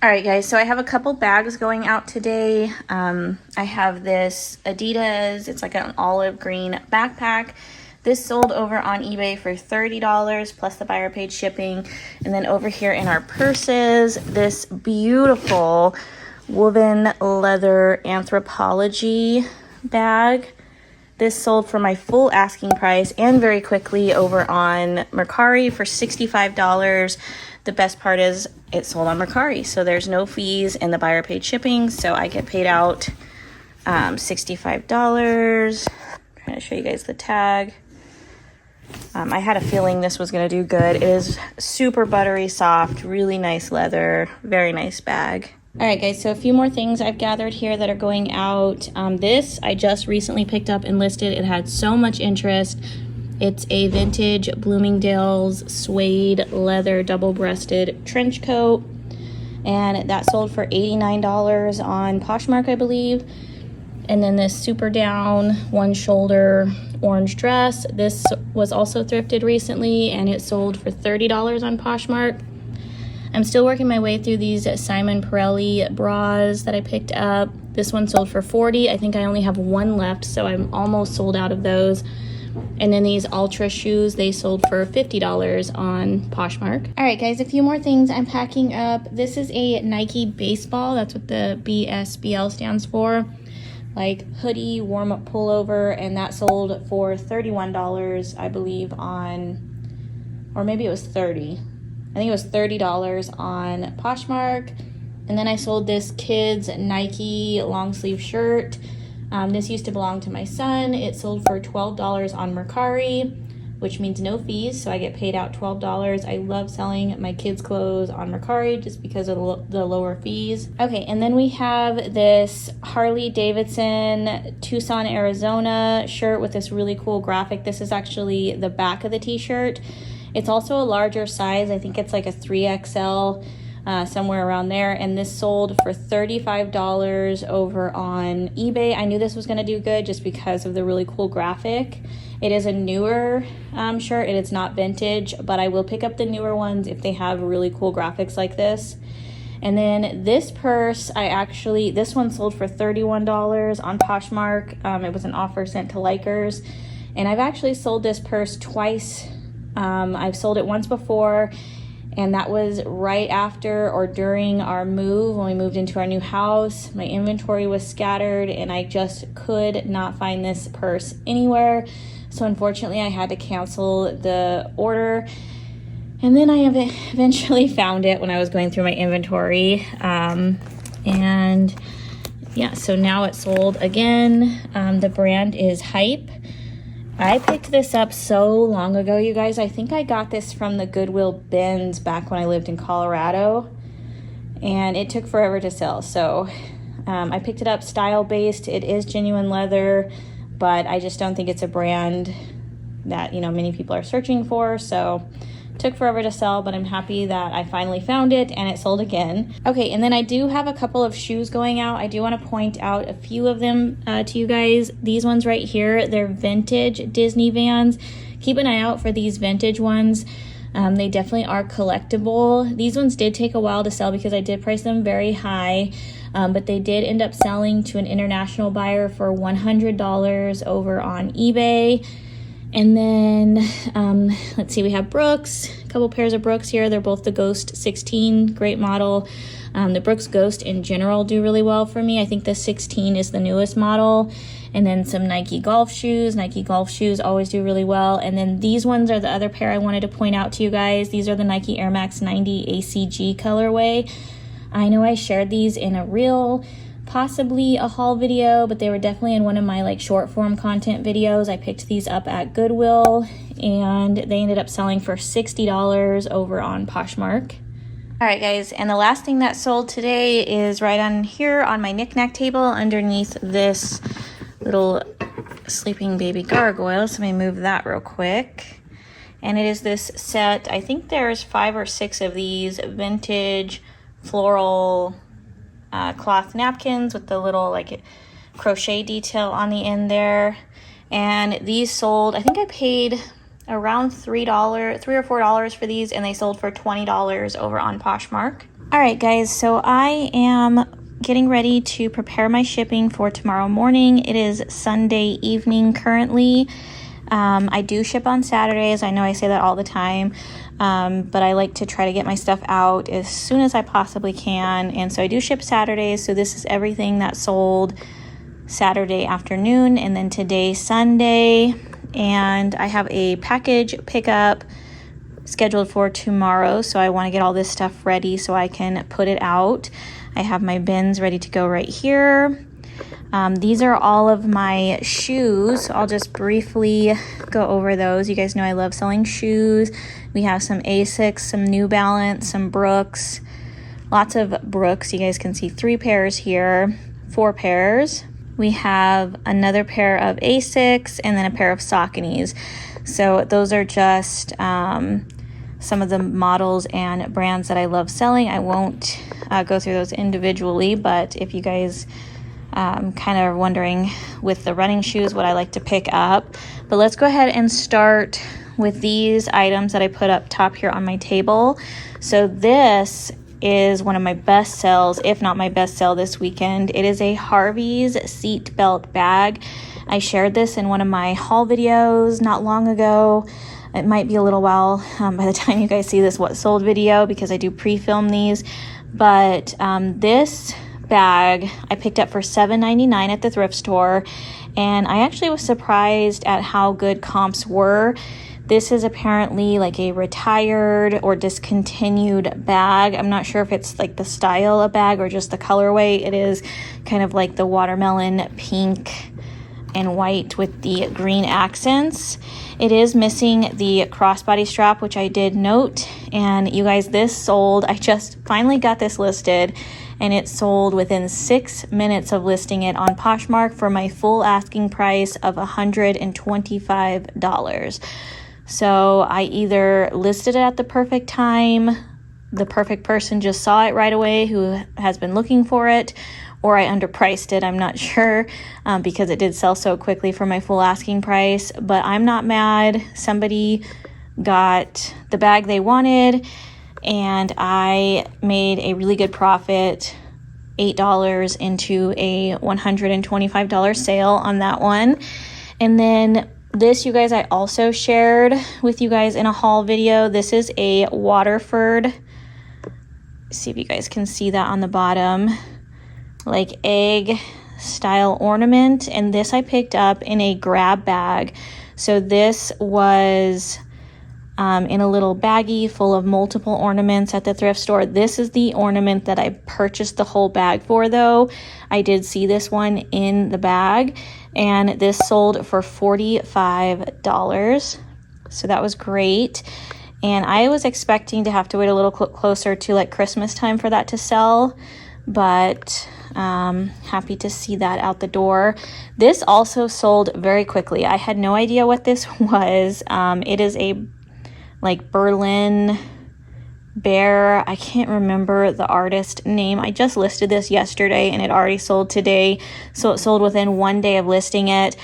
All right, guys, so I have a couple bags going out today. I have this Adidas, it's like an olive green backpack. This sold over on eBay for $30 plus the buyer paid shipping. And then over here in our purses, this beautiful woven leather Anthropologie bag. This sold for my full asking price and very quickly over on Mercari for $65. The best part is it sold on Mercari, so there's no fees and the buyer paid shipping, so I get paid out $65. I'm trying to show you guys the tag. I had a feeling this was going to do good. It is super buttery soft, really nice leather, very nice bag. All right, guys, so a few more things I've gathered here that are going out. This I just recently picked up and listed. It had so much interest. It's a vintage Bloomingdale's suede leather double-breasted trench coat, and that sold for $89 on Poshmark, I believe. And then this super down one shoulder orange dress. This was also thrifted recently, and it sold for $30 on Poshmark. I'm still working my way through these Simon Pirelli bras that I picked up. This one sold for $40. I think I only have one left, so I'm almost sold out of those. And then these Ultra shoes, they sold for $50 on Poshmark. All right, guys, a few more things I'm packing up. This is a Nike baseball. That's what the BSBL stands for. Like hoodie, warm-up pullover, and that sold for $31, I believe, on, or maybe it was $30. I think it was $30 on Poshmark. And then I sold this kids Nike long sleeve shirt. This used to belong to my son. It sold for $12 on Mercari, which means no fees, so I get paid out $12. I love selling my kids' clothes on Mercari just because of the lower fees. Okay, and then we have this Harley Davidson Tucson, Arizona shirt with this really cool graphic. This is actually the back of the t-shirt. It's also a larger size. I think it's like a 3XL, somewhere around there. And this sold for $35 over on eBay. I knew this was going to do good just because of the really cool graphic. It is a newer shirt. It is not vintage, but I will pick up the newer ones if they have really cool graphics like this. And then this purse, this one sold for $31 on Poshmark. It was an offer sent to Likers. And I've actually sold this purse twice. I've sold it once before, and that was right after or during our move when we moved into our new house. My inventory was scattered and I just could not find this purse anywhere. So unfortunately I had to cancel the order. And then I eventually found it when I was going through my inventory. And yeah, so now it's sold again. The brand is Hype. I picked this up so long ago, you guys. I think I got this from the Goodwill bins back when I lived in Colorado, and it took forever to sell. So I picked it up style-based. It is genuine leather, but I just don't think it's a brand that, you know, many people are searching for. So it took forever to sell, but I'm happy that I finally found it and it sold again. Okay, and then I do have a couple of shoes going out. I do want to point out a few of them to you guys. These ones right here, they're vintage Disney Vans. Keep an eye out for these vintage ones. They definitely are collectible. These ones did take a while to sell because I did price them very high, but they did end up selling to an international buyer for $100 over on eBay. And then, let's see, we have Brooks, a couple pairs of Brooks here. They're both the Ghost 16, great model. The Brooks Ghost in general do really well for me. I think the 16 is the newest model. And then some Nike golf shoes. Nike golf shoes always do really well. And then these ones are the other pair I wanted to point out to you guys. These are the Nike Air Max 90 ACG colorway. I know I shared these in a reel, possibly a haul video, but they were definitely in one of my like short form content videos. I picked these up at Goodwill and they ended up selling for $60 over on Poshmark. All right, guys, and the last thing that sold today is right on here on my knickknack table underneath this little sleeping baby gargoyle. So let me move that real quick. And it is this set. I think there's 5 or 6 of these vintage floral cloth napkins with the little like crochet detail on the end there. And these sold, I think I paid around $3 or $4 for these, and they sold for $20 over on Poshmark. All right, guys, so I am getting ready to prepare my shipping for tomorrow morning. It is Sunday evening currently. I do ship on Saturdays. I know I say that all the time, but I like to try to get my stuff out as soon as I possibly can. And so I do ship Saturdays. So this is everything that sold Saturday afternoon, and then today, Sunday. And I have a package pickup scheduled for tomorrow, so I want to get all this stuff ready so I can put it out. I have my bins ready to go right here. These are all of my shoes. I'll just briefly go over those. You guys know I love selling shoes. We have some Asics, some New Balance, some Brooks, lots of Brooks. You guys can see 3 pairs here, 4 pairs. We have another pair of Asics and then a pair of Sauconys. So those are just some of the models and brands that I love selling. I won't go through those individually, but if you guys kind of are wondering with the running shoes what I like to pick up. But let's go ahead and start with these items that I put up top here on my table. So this is one of my best sells, if not my best sell this weekend. It is a Harvey's seat belt bag. I shared this in one of my haul videos not long ago. It might be a little while by the time you guys see this what sold video, because I do pre-film these. But this bag I picked up for $7.99 at the thrift store, and I actually was surprised at how good comps were. This is apparently like a retired or discontinued bag. I'm not sure if it's like the style of bag or just the colorway. It is kind of like the watermelon pink and white with the green accents. It is missing the crossbody strap, which I did note. And you guys, this sold. I just finally got this listed, and it sold within 6 minutes of listing it on Poshmark for my full asking price of $125. So I either listed it at the perfect time, the perfect person just saw it right away who has been looking for it, or I underpriced it. I'm not sure because it did sell so quickly for my full asking price, but I'm not mad. Somebody got the bag they wanted, and I made a really good profit, $8 into a $125 sale on that one. And then this, you guys, I also shared with you guys in a haul video. This is a Waterford, see if you guys can see that on the bottom, like egg style ornament, and this I picked up in a grab bag. So this was in a little baggie full of multiple ornaments at the thrift store. This is the ornament that I purchased the whole bag for, though. I did see this one in the bag, and this sold for $45. So that was great. And I was expecting to have to wait a little closer to like Christmas time for that to sell, but happy to see that out the door. This also sold very quickly. I had no idea what this was. It is a like Berlin bear. I can't remember the artist name. I just listed this yesterday and it already sold today. So it sold within 1 day of listing it.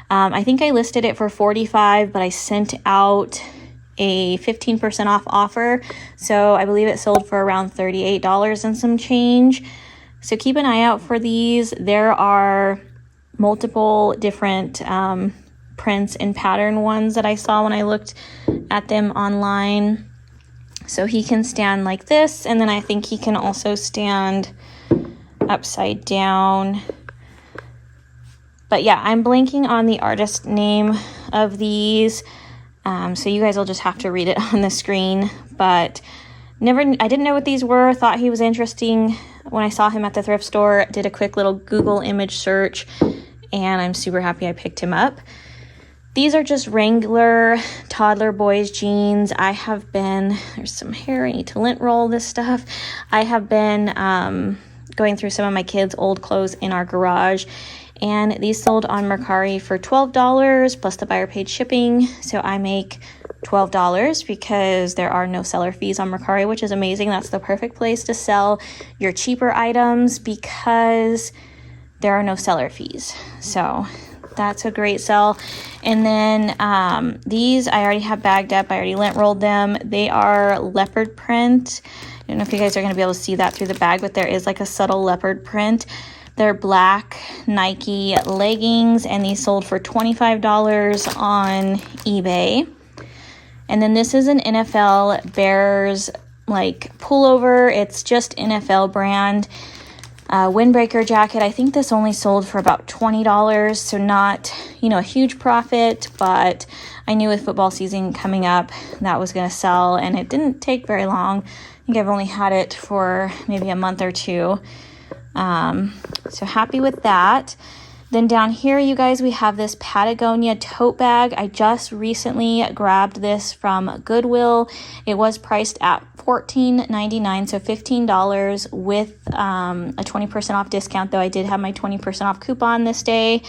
I think I listed it for $45, but I sent out a 15% off offer. So I believe it sold for around $38 and some change. So keep an eye out for these. There are multiple different prints and pattern ones that I saw when I looked at them online. So he can stand like this, and then I think he can also stand upside down. But yeah, I'm blanking on the artist name of these. So you guys will just have to read it on the screen. But I didn't know what these were, thought he was interesting when I saw him at the thrift store, did a quick little Google image search, and I'm super happy I picked him up. These are just Wrangler toddler boys jeans. There's some hair, I need to lint roll this stuff. I have been going through some of my kids' old clothes in our garage, and these sold on Mercari for $12 plus the buyer paid shipping. So I make $12 because there are no seller fees on Mercari, which is amazing. That's the perfect place to sell your cheaper items because there are no seller fees. So that's a great sell. And then these I already have bagged up. I already lint rolled them. They are leopard print. don't know if you guys are going to be able to see that through the bag, but there is like a subtle leopard print. They're black Nike leggings, and these sold for $25 on eBay. And then this is an NFL Bears like pullover. It's just NFL brand. Windbreaker jacket. I think this only sold for about $20, so not, you know, a huge profit, but I knew with football season coming up that was going to sell, and it didn't take very long. I think I've only had it for maybe a month or two. So happy with that. Then down here, you guys, we have this Patagonia tote bag. I just recently grabbed this from Goodwill. It was priced at $14.99, so $15 with a 20% off discount, though I did have my 20% off coupon this day.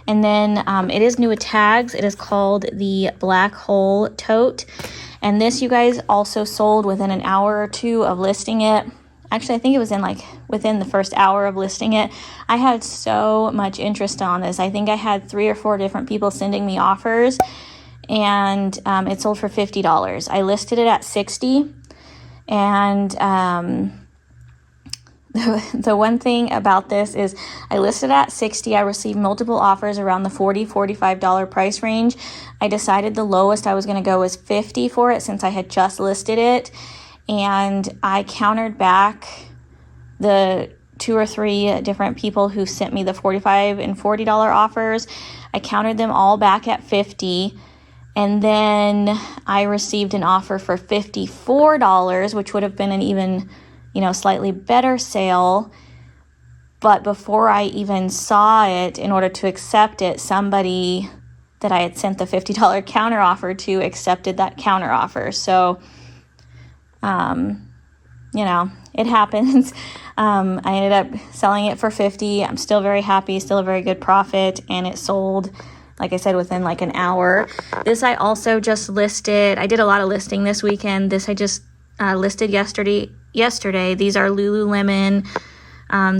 And then it is new with tags. It is called the Black Hole Tote. And this, you guys, also sold within an hour or two of listing it. Actually, I think it was within the first hour of listing it. I had so much interest on this. I think I had 3 or 4 different people sending me offers, and it sold for $50. I listed it at $60, and the one thing about this is I listed at $60. I received multiple offers around the $40, $45 price range. I decided the lowest I was going to go was $50 for it since I had just listed it. And I countered back the 2 or 3 different people who sent me the $45 and $40 offers. I countered them all back at $50. And then I received an offer for $54, which would have been an even, you know, slightly better sale. But before I even saw it, in order to accept it, somebody that I had sent the $50 counter offer to accepted that counter offer. So you know, it happens. I ended up selling it for $50. I'm still very happy, still a very good profit, and it sold, like I said, within like an hour. This I also just listed. I did a lot of listing this weekend. This I just listed yesterday. These are Lululemon.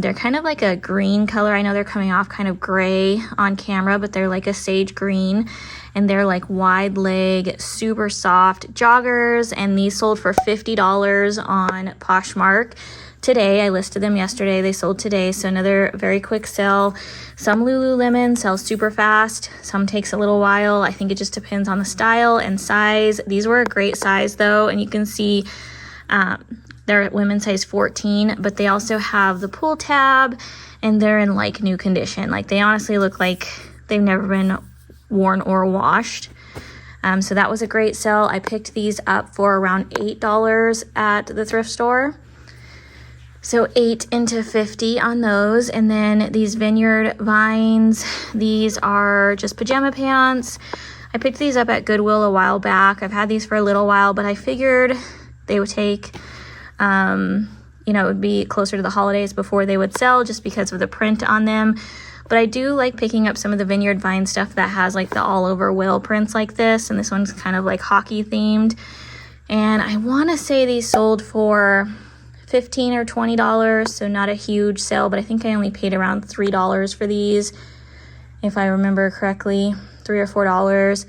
They're kind of like a green color. I know they're coming off kind of gray on camera, but they're like a sage green. And they're like wide leg, super soft joggers. And these sold for $50 on Poshmark today. I listed them yesterday. They sold today. So another very quick sell. Some Lululemon sell super fast. Some takes a little while. I think it just depends on the style and size. These were a great size though. And you can see they're at women's size 14, but they also have the pull tab and they're in like new condition. Like they honestly look like they've never been worn or washed. So that was a great sell. I picked these up for around $8 at the thrift store. So 8 into 50 on those. And then these Vineyard Vines, these are just pajama pants. I picked these up at Goodwill a while back. I've had these for a little while, but I figured they would take, you know, it would be closer to the holidays before they would sell just because of the print on them. But I do like picking up some of the Vineyard Vine stuff that has like the all over whale prints like this. And this one's kind of like hockey themed. And I want to say these sold for $15 or $20. So not a huge sale, but I think I only paid around $3 for these, if I remember correctly, $3 or $4.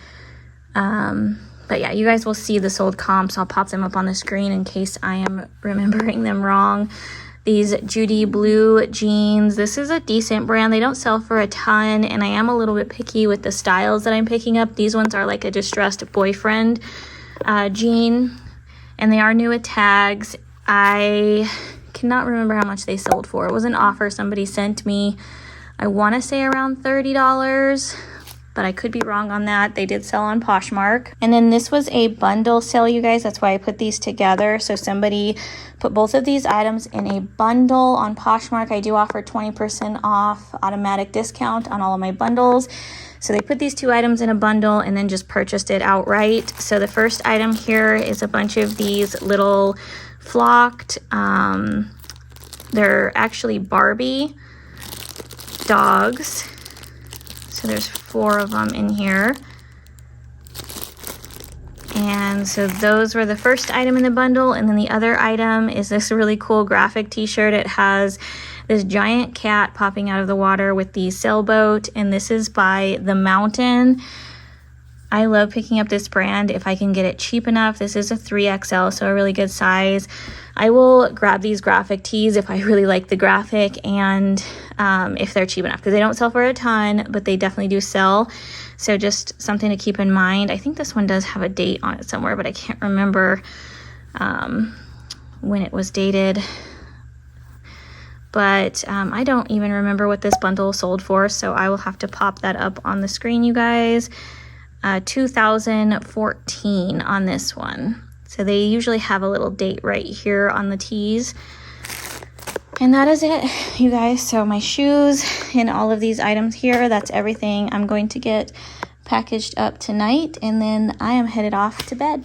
But yeah, you guys will see the sold comps. I'll pop them up on the screen in case I am remembering them wrong. These Judy blue jeans. This is a decent brand. They don't sell for a ton, and I am a little bit picky with the styles that I'm picking up. These ones are like a distressed boyfriend jean, and they are new with tags. I cannot remember how much they sold for. It was an offer somebody sent me. I want to say around $30. But I could be wrong on that. They did sell on Poshmark. And then this was a bundle sale, you guys. That's why I put these together. So somebody put both of these items in a bundle on Poshmark. I do offer 20% off automatic discount on all of my bundles. So they put these 2 items in a bundle and then just purchased it outright. So the first item here is a bunch of these little flocked, they're actually Barbie dogs. So there's 4 of them in here. And so those were the first item in the bundle. And then the other item is this really cool graphic t-shirt. It has this giant cat popping out of the water with the sailboat. And this is by The Mountain. I love picking up this brand if I can get it cheap enough. This is a 3XL, so a really good size. I will grab these graphic tees if I really like the graphic and if they're cheap enough, because they don't sell for a ton, but they definitely do sell. So just something to keep in mind. I think this one does have a date on it somewhere, but I can't remember when it was dated. But I don't even remember what this bundle sold for, so I will have to pop that up on the screen, you guys. 2014 on this one. So they usually have a little date right here on the tees. And that is it, you guys. So my shoes and all of these items here, that's everything I'm going to get packaged up tonight. And then I am headed off to bed.